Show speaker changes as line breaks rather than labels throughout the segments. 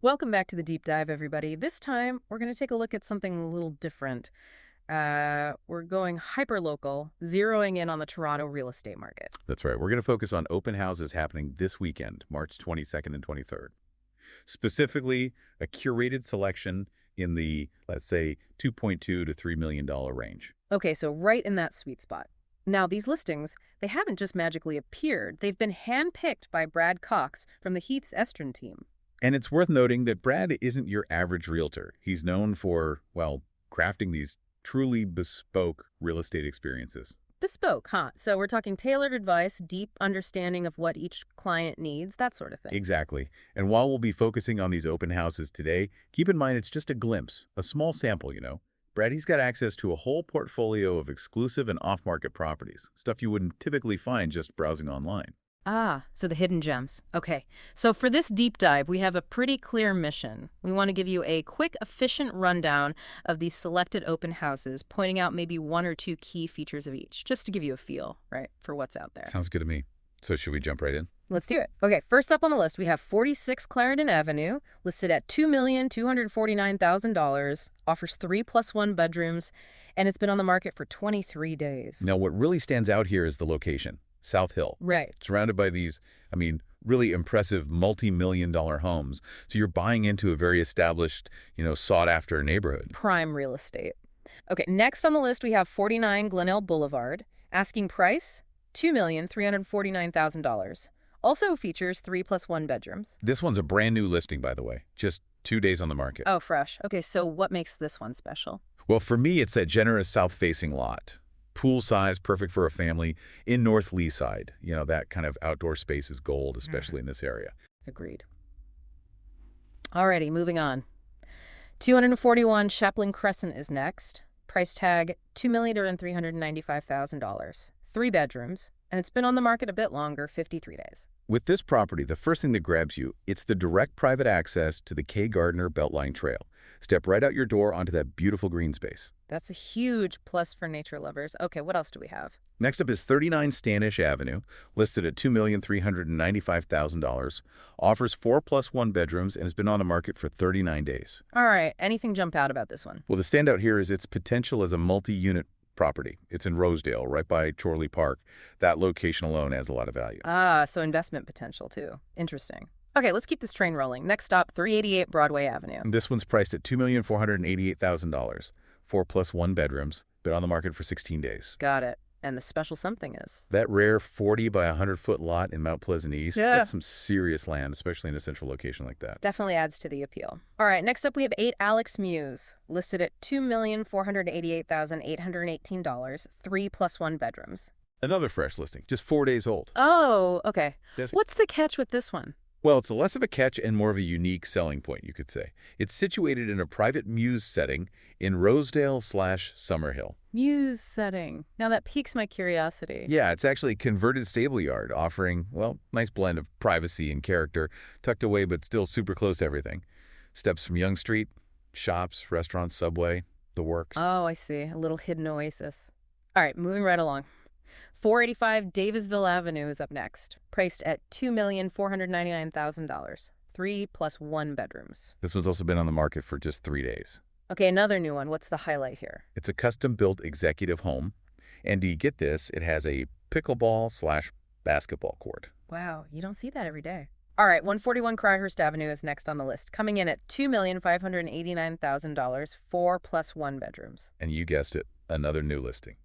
Welcome back to the deep dive, everybody. This time, we're going to take a look at something a little different. We're going hyper-local, zeroing in on the Toronto real estate market.
That's right. We're going to focus on open houses happening this weekend, March 22nd and 23rd. Specifically, a curated selection in the, let's say, $2.2 to $3 million range.
Okay, so right in that sweet spot. Now, these listings, they haven't just magically appeared. They've been handpicked by Brad Cox from the Heath's Estron team.
And it's worth noting that Brad isn't your average realtor. He's known for, well, crafting these truly bespoke real estate experiences.
Bespoke, huh? So we're talking tailored advice, deep understanding of what each client needs, that sort of thing.
Exactly. And while we'll be focusing on these open houses today, keep in mind it's just a glimpse, a small sample. Brad, he's got access to a whole portfolio of exclusive and off-market properties, stuff you wouldn't typically find just browsing online.
Ah, so the hidden gems. Okay, so for this deep dive, we have a pretty clear mission. We want to give you a quick, efficient rundown of these selected open houses, pointing out maybe one or two key features of each, just to give you a feel, right, for what's out there.
Sounds good to me. So should we jump right in?
Let's do it. Okay, first up on the list, we have 46 Clarendon Avenue, listed at $2,249,000, offers 3+1 bedrooms, and it's been on the market for 23 days.
Now, what really stands out here is the location. South Hill.
Right.
Surrounded by these, really impressive multi-million-dollar homes. So you're buying into a very established, sought-after neighborhood.
Prime real estate. Okay, next on the list, we have 49 Glenelg Boulevard. Asking price, $2,349,000. Also features 3+1 bedrooms.
This one's a brand new listing, by the way. Just 2 days on the market.
Oh, fresh. Okay, so what makes this one special?
Well, for me, it's that generous south-facing lot. Pool size, perfect for a family, in North Leaside. That kind of outdoor space is gold, especially in this area.
Agreed. Alrighty, moving on. 241 Chaplin Crescent is next. Price tag, $2,395,000. 3 bedrooms, and it's been on the market a bit longer, 53 days.
With this property, the first thing that grabs you, it's the direct private access to the Kay Gardner Beltline Trail. Step right out your door onto that beautiful green space.
That's a huge plus for nature lovers. Okay, what else do we have?
Next up is 39 Standish Avenue, listed at $2,395,000, offers 4+1 bedrooms, and has been on the market for 39 days.
All right, anything jump out about this one?
Well, the standout here is its potential as a multi-unit property. It's in Rosedale, right by Chorley Park. That location alone has a lot of value.
Ah, so investment potential too. Interesting. Okay, let's keep this train rolling. Next stop, 388 Broadway Avenue.
And this one's priced at $2,488,000, 4+1 bedrooms, been on the market for 16 days.
Got it. And the special something is?
That rare 40 by 100-foot lot in Mount Pleasant East,
Yeah.
That's some serious land, especially in a central location like that.
Definitely adds to the appeal. All right, next up we have 8 Alex Muse, listed at $2,488,818, 3+1 bedrooms.
Another fresh listing, just 4 days old.
Oh, okay.
Yes.
What's the catch with this one?
Well, it's less of a catch and more of a unique selling point, you could say. It's situated in a private Muse setting in Rosedale/Summerhill.
Muse setting. Now that piques my curiosity.
Yeah, it's actually a converted stable yard offering, well, nice blend of privacy and character, tucked away but still super close to everything. Steps from Yonge Street, shops, restaurants, subway, the works.
Oh, I see. A little hidden oasis. All right, moving right along. 485 Davisville Avenue is up next, priced at $2,499,000, 3+1 bedrooms.
This one's also been on the market for just 3 days.
Okay, another new one. What's the highlight here?
It's a custom-built executive home, and to get this, it has a pickleball/basketball court.
Wow, you don't see that every day. All right, 141 Cryhurst Avenue is next on the list, coming in at $2,589,000, 4+1 bedrooms.
And you guessed it, another new listing.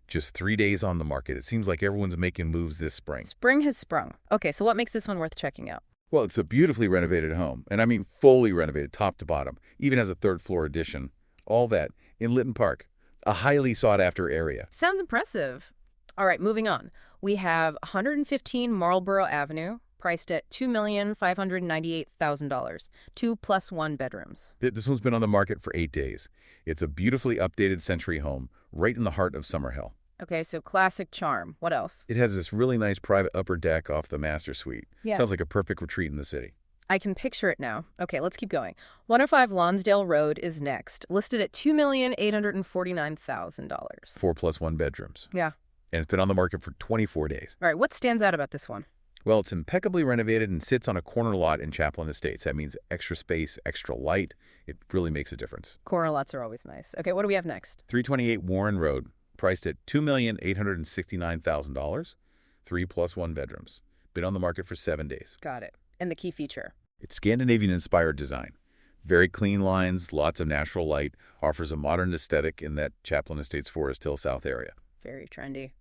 Just 3 days on the market. It seems like everyone's making moves this spring.
Spring has sprung. Okay, so what makes this one worth checking out?
Well, it's a beautifully renovated home, and I mean fully renovated top to bottom. Even has a third-floor addition. All that in Lytton Park, a highly sought-after area.
Sounds impressive. All right, moving on. We have 115 Marlborough Avenue, priced at $2,598,000, 2+1 bedrooms.
This one's been on the market for 8 days. It's a beautifully updated century home right in the heart of Summerhill.
Okay, so classic charm. What else?
It has this really nice private upper deck off the master suite.
Yeah.
Sounds like a perfect retreat in the city.
I can picture it now. Okay, let's keep going. 105 Lonsdale Road is next, listed at $2,849,000.
4+1 bedrooms.
Yeah.
And it's been on the market for 24 days.
All right, what stands out about this one?
Well, it's impeccably renovated and sits on a corner lot in Chaplin Estates. That means extra space, extra light. It really makes a difference.
Corner lots are always nice. Okay, what do we have next?
328 Warren Road, priced at $2,869,000, 3 plus 1 bedrooms. Been on the market for 7 days.
Got it. And the key feature?
It's Scandinavian-inspired design. Very clean lines, lots of natural light, offers a modern aesthetic in that Chaplin Estates Forest Hill South area.
Very trendy.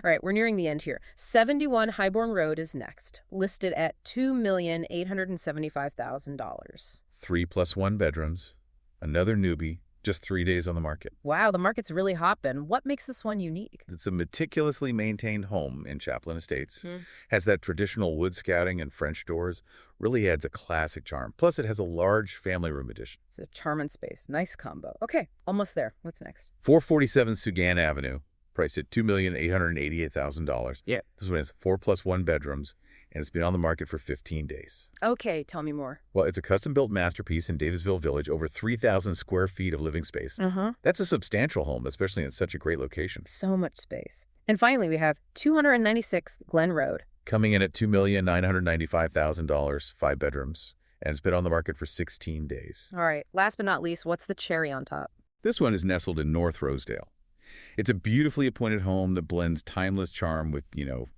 All right, we're nearing the end here. 71 Highborn Road is next, listed at $2,875,000.
3 plus 1 bedrooms, another newbie, just 3 days on the market.
Wow, the market's really hopping. What makes this one unique?
It's a meticulously maintained home in Chaplin Estates.
Hmm.
Has that traditional wood scouting and French doors. Really adds a classic charm. Plus, it has a large family room addition.
It's a charming space. Nice combo. Okay, almost there. What's next?
447 Sugan Avenue, priced at $2,888,000.
Yeah.
This one has 4 plus 1 bedrooms, and it's been on the market for 15 days.
Okay, tell me more.
Well, it's a custom-built masterpiece in Davisville Village, over 3,000 square feet of living space. That's a substantial home, especially in such a great location.
So much space. And finally, we have 296 Glen Road.
Coming in at $2,995,000, 5 bedrooms, and it's been on the market for 16 days.
All right, last but not least, what's the cherry on top?
This one is nestled in North Rosedale. It's a beautifully appointed home that blends timeless charm with,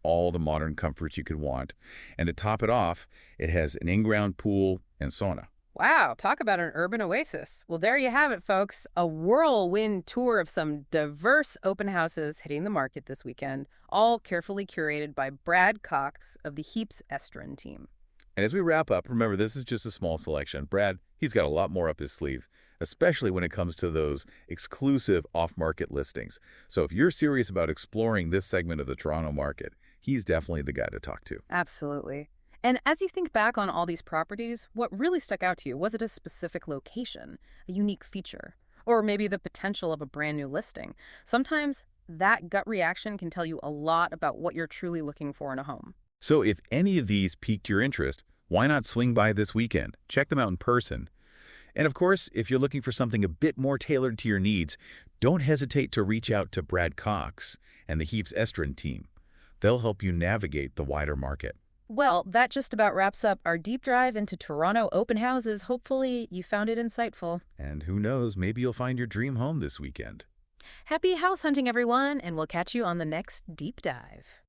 all the modern comforts you could want. And to top it off, it has an in-ground pool and sauna.
Wow, talk about an urban oasis. Well, there you have it, folks. A whirlwind tour of some diverse open houses hitting the market this weekend, all carefully curated by Brad Cox of the Heaps Estrin team.
And as we wrap up, remember, this is just a small selection. Brad, he's got a lot more up his sleeve, especially when it comes to those exclusive off-market listings. So if you're serious about exploring this segment of the Toronto market, he's definitely the guy to talk to.
Absolutely. And as you think back on all these properties, what really stuck out to you? Was it a specific location, a unique feature, or maybe the potential of a brand new listing? Sometimes that gut reaction can tell you a lot about what you're truly looking for in a home.
So if any of these piqued your interest, why not swing by this weekend? Check them out in person. And of course, if you're looking for something a bit more tailored to your needs, don't hesitate to reach out to Brad Cox and the Heaps Estrin team. They'll help you navigate the wider market.
Well, that just about wraps up our deep dive into Toronto open houses. Hopefully you found it insightful.
And who knows, maybe you'll find your dream home this weekend.
Happy house hunting, everyone, and we'll catch you on the next deep dive.